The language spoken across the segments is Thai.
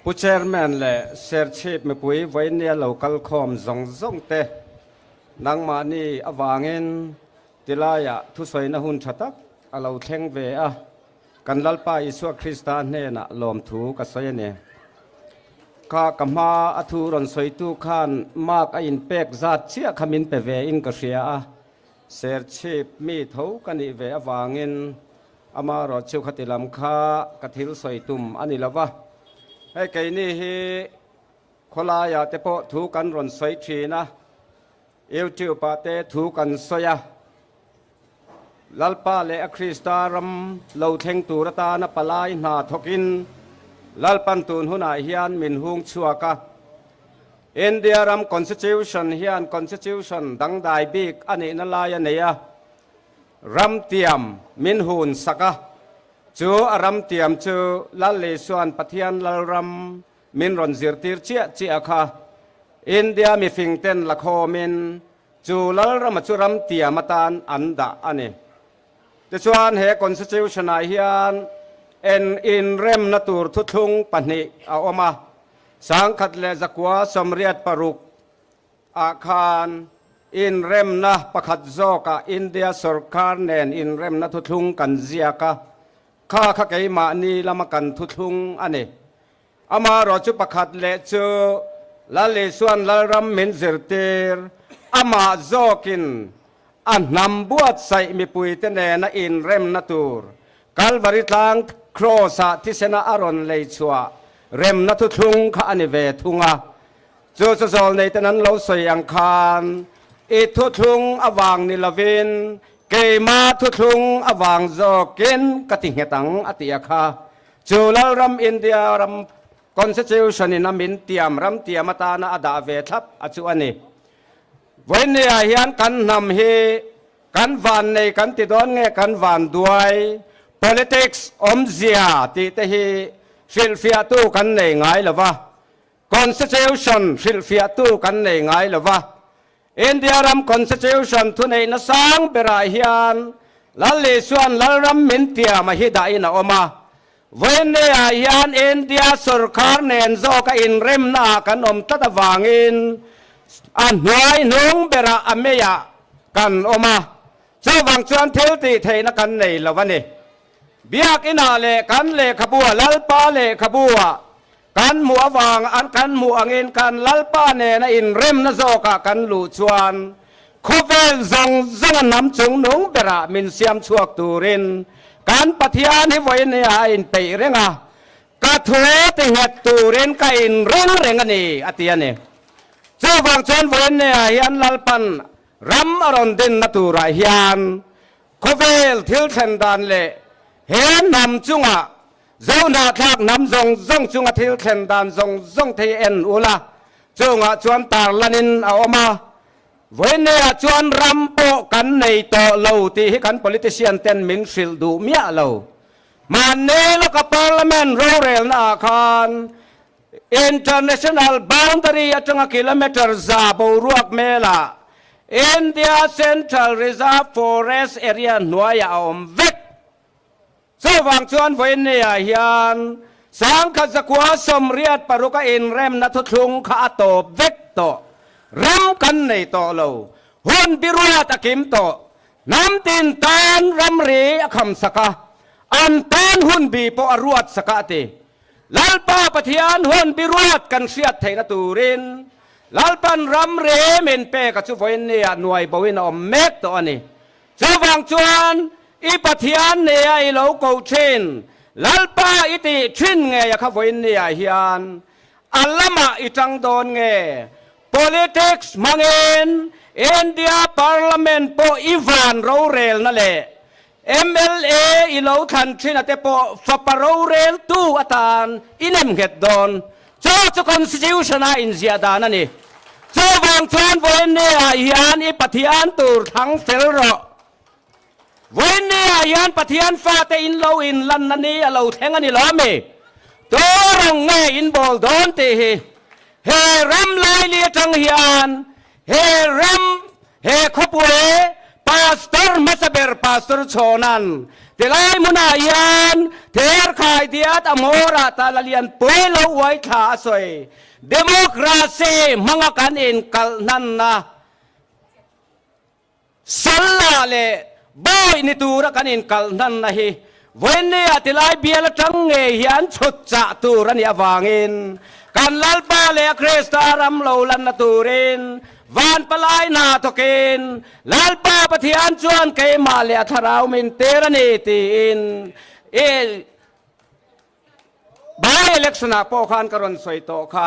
ผู้เชอร์แมนและเซอร์ชีพไม่ปุยไว้เนี่ยเราคัลคอมซงเตนังมานี่อวางเงินติลายะทุสวยนะหุ่นชัตักเราเทงเวะกันลัลปาอิสวาคริสตานเนี่ยนะลอมถูกัสวยเนี่ยข้ากำมาอธุรนสวยตุขันมากอินเป็กจัดเชียขมินเปเวอินกเสียเซอร์ชีพมีเท่ากันอีเวะวางเงินอามารอชิวขติลำคากทิลสวยตุมอันนี้ละวะไอ้ไก่นี่ฮีคนลายาเตปถูกันรนสวยชีนะเอวจิวปาเตถูกันสวยลัลปาเลอคริสตารัมเราเทงตูรตานปลายนาทกินลัลปันตูนหุนายฮิอันมินฮุงชัวกะอินเดียรัมคอนสติทูชันฮิอันคอนสติทูชันดังได้บิกอันนี้นั่นลายเนี่ยรัมเตียมมินฮุนสักะจูรัมเตียมจูลัลเลสวนปะเทียนลัลรัมมินรอนซิร์ติร์เจียค่ะอินเดียมีฟิงเทนละโคมินจูลัลรัมจูรัมเตียมตานอันดาอันนี้แต่ส่วนเหตุคอนสติทูชันฮิอันอินเรมนัตูร์ทุทุงปนิเอามาสังคัดเลจักวาสมเรียดปรุกอาคารอินเรมนะประคัดโจกะอินเดียสุรคาร์เนนอินเรมนะทุทุงกันเจียกะข้าข้าเกยมานีละมากันทุทุงอันนี้อามารอจุประคัดเลจูละเลส่วนละรัมมินเซอร์เตอร์อามาโจกินอันนำบวชใส่มีปุยเตเนนะอินเรมนัตูร์กัลวาริตังครอสะที่เสนาอารอนเลยชัวเร็มนัทุทุงข้านิเวทุงะจูจะสอนในตนั้นเราสยังคานอีทุทุงอวางนิลวินเกมาทุทุงอวางโจกินกติเหตังอติยาคาจูลรัมอินเดียรัมคอนสติทูชันนามินเตียมรัมเตียมตานาอดาเวทับอจุอันนี้วันนี้เฮียนกันนำเฮกันวันในกันติดดอนเงกันวันด้วย politics อมเสียติเตฮีฟิลฟิอาตูกันในไงล่ะวะ constitution ฟิลฟิอาตูกันในไงล่ะวะอินเดียรัม constitution ทุนในนัสังเปรายฮียนลัลเลส่วนลัลรัมมินเตียมาฮิดาอินะอมาวันนี้เฮียนอินเดียสุรคาร์เนนโจกอินเรมนากันอมตัดวางอินอันหน่วยนุ่งเบระอเมยะกันออกมาเจ้าวังชวนเทลติเทนักันในละวันนี้เบียกอินาเลกันเลขบัวลัลปาเลขบัวกันหมัววางอันกันหมัวเงินกันลัลปาเนนอินเรมนโซกะกันลูชวนโคเวลจังน้ำจงนุ่งเบระมินเซียมชวกตูรินการปฏิญาณให้ไว้ในอินเปเรงะกระทุติเหตุตูรินกันอินเรงอันนี้อติยันนี้เจ้าฟังชนวันนี้ยันลัลปันรัมอรอนดินนัตูรายันโคเวลทิลเชนดันเลเห็นนำจุงะเจ้าหน้าทักนำจงจุงะทิลเชนดันจงเทเอ็นอุลาจุงะชวนตาลันินเอามาวันนี้ชวนรัมโปกันในโตเลวที่ให้กัน politician เต็นมิงสิลดูเมียเลวมันเนลกับ parliament โรเรลนาคาน international boundary จังกิโลเมตรซาบูรัวกเมลาIndia Central Reserve Forest Area หน่วยอมเวกเจ้าวังชวนวันนี้ยันสังกัดกัวสมเรียดปรุกอินเรมนัททุงข้าโตเวกโตเรมกันในโตโลหุ่นบิรุตะกิมโตน้ำตินตานรำรีคำสกะอันเป็นหุ่นบีปอรวดสกะติลัลปาปะเทียนหุ่นบิรุตกันเสียดเทนตูรินลัลปันรำเรมินเปกับจุฟเนียหน่วยบวินอมเมกตัวนี้จุฟังจวนอีปะเทียนเนียอีโลโกชินลัลปาอิติชินเงียขบวินเนียฮิอันอัลละมาอิจังโดนเง politics มังเอินอินเดีย parliament โปอีวานโรเรลนั่นแหละ MLA อีโลทันชินเตโปฟัปโรเรลตู้อัตานอินเอ็มเกตโดนเจ้าจะ constitution อินเซียดานั่นนี่เจ้าวังชวนวันนี้ยันอีปฏิญาณตูทั้งเฟลโรวันนี้ยันปฏิญาณฟาเตอินโลอินลันนันนี่เราแทงอันนี้ล้อมีตัวรงเงอินบอลโดนตีเฮรัมไลเลียจังยันเฮรัมเฮขบุเรพาสเตอร์มาสเบอร์พาส pastor chonan tilai muna yan ter khai dia ta mora ta lalian puelo wai tha soi demokrasi mangakan in kal nan na salla le boy ni tura kan in kal nan na hi wenne atilai biela tange hian chut cha turan ya wangin kan lalpa le krista ram lo lan na turin van palai na tokin lalpa pathian chuan ke ma le tharau min terani tin e by election a po khan karon soi to kha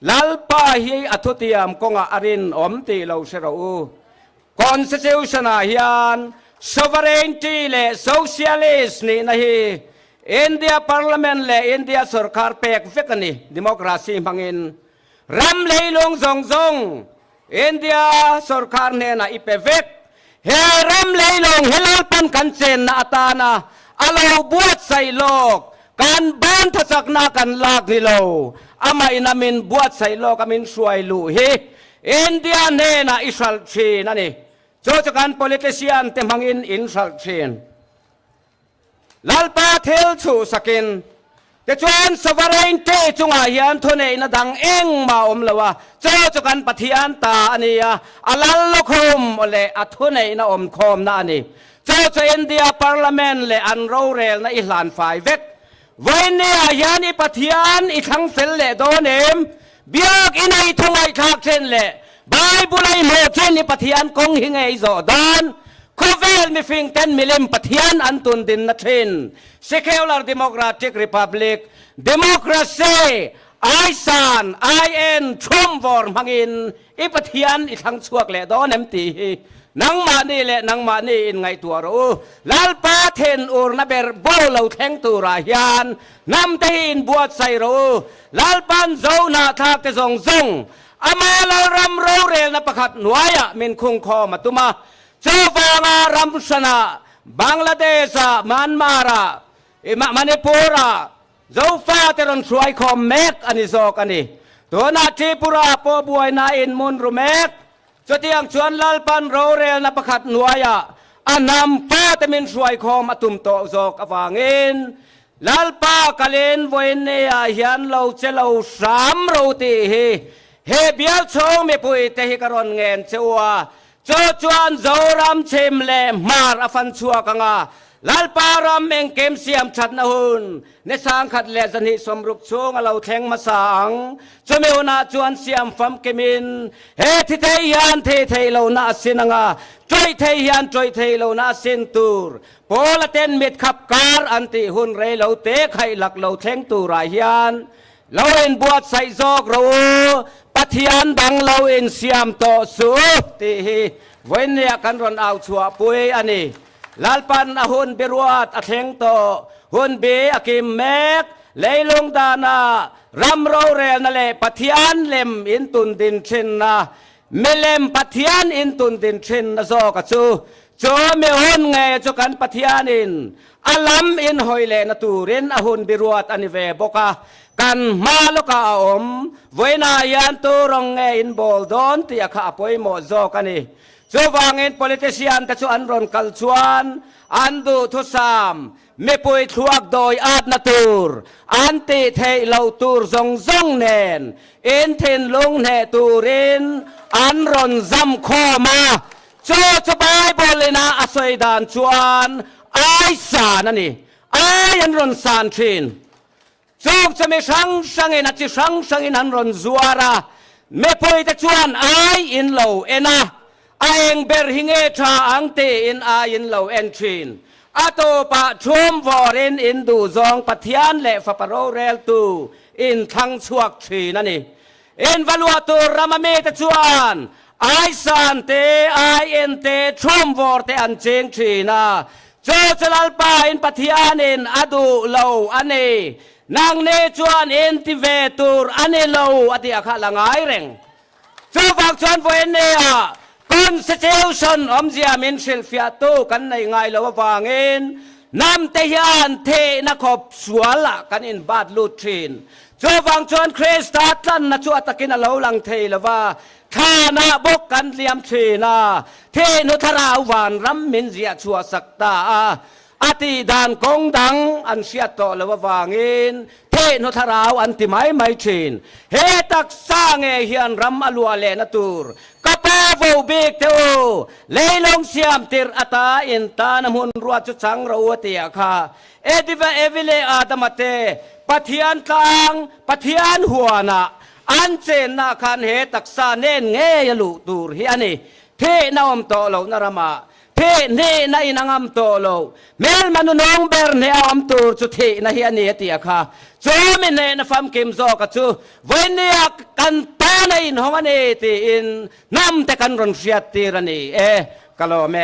lalpa hi athutiam konga arin om ti lo sero constitution a hian sovereignty le socialist ni na hi India parliament le India sarkar pek vekani democracy mangin ram leilong zong India sarkar ne na ipevek he ram leilong helalpan kanchen na atana alaw buat sai lok kan ban thasak na kan lak ni lo amay namin buat sai lok amin suai lu he India ne na isal chi na ni jojokan politician te mangin insal chin lalpa thel chu sakin te chuan sovereignty chunga hian thone na dang eng ma om lawa jojokan pathian ta ania alal lokhom ole athone na om khom na ani jojo India parliament le an ro rel na ihlan fai vek voine hian i pathian i thang fel le donem biak inai thongai thak chen le Bible ay mo chen ni pathian kong hingay zo dan Kovel mi fing 10 milim pathian antun din na chen Secular Democratic Republic Democracy Aisan IN Chumvor mangin ipathian itang chuak le don empty nang mani le nang mani in ngay tuaro lalpa ten ur na ber bolo theng tu rahian nam tehin buat sayro lalpan zo na thak te zong zong amalal ram ro rel na pakat nuaya min kung kho matuma chawanga ram sana Bangladesh Myanmar Manipura zo fa teron suai khom mek ani zok ani to na Tripura po buai na in mun rumek chotiang chuan lalpan ro rel na pakat nuaya anam pa temin suai khom atum to zok awangin lalpa kalen voine hian lo chelo sam ro ti hi he bial chong me pui te hi karon ngen chewa cho chuan zoram chim le mar afan chua kanga lalpa ram eng kem siam chat na hun ne sang khat le zani somruk chung alo theng ma sang chome ona chuan siam fam kemin he thi thei yan thei lo na sinanga troi thei yan troi thei lo na sin tur pola ten mit khap kar anti hun re lo te khai lak lo theng tu ra hian lo en buat sai zok ro pathian bang lo en siam to su ti voin ya kan ron au chua pui ani lalpan ahun biruat atheng to hun be akim mek leilung dana ramro rel na le pathian lem in tun din chin na melem pathian in tun din chin na zo ka chu cho me hun nge cho kan pathian in alam in hoile na turin ahun biruat ani ve boka kan maloka om voina yan tu rong nge in bol don ti akha apoi mo zo kani so wangin politician ta chu an ron kal chuan andu thu sam me poi thuak doi at na tur anti thei lo tur zong zong nen in thin lung ne turin an ron zam kho ma cho Bible na asoi dan chuan ai sa na ni ai an ron san thin chok chame sang in achi sang in an ron zuara me poi ta chuan ai in lo ena aeng ber hinge tha angte in a in lo entrin ato pa chum vorin in du zong pathian le fa paro rel tu in thang chuak thi na ni in valuatu ramame ta chuan ai san te ai en te chum vor te an cheng thi na cho chalal pa in pathian in adu lo ane nang ne chuan in ti ve tur ane lo ati akha langai reng cho vak chuan voin ne a Constitution om zia min silfia tu kan nei ngai lo wangin nam te hian the na khop suala kan in bad lut thin cho wang chuan Christa tlan na chu atakin alo lang thei lawa ทานาบกกันเลียมเชนาเทนุทราวานรัมมินเสียชัวสักตาอติดานกงดังอันเสียโตละวางินเทนุทราวอันติไมไม่เชนเฮตักสร้างเฮียนรัมอลัวเลนตูรกะปาโวเบกเทโอเลยลงเสียมติรอตาอินตานมุนรัวจุสังรัวเตียค่ะเอดิวเอวิเลอาตมเตปะเทียนตังปะเทียนหัวนะอันเจนนาคันเหตักษาเนนเงยลุตูรเฮียนี่เทนาวมโตโลนารมาเทเนนายนางมโตโลเมลมนุนองเบอร์เนอมตูรจุเทนเฮียนี่เตียค่ะจอมินเนนฟัมกิมโซกัจูวันนี้กันตาในนหัวนี่ตีอินน้ำแต่กันรอนเสียตีรันนี่กะโลเม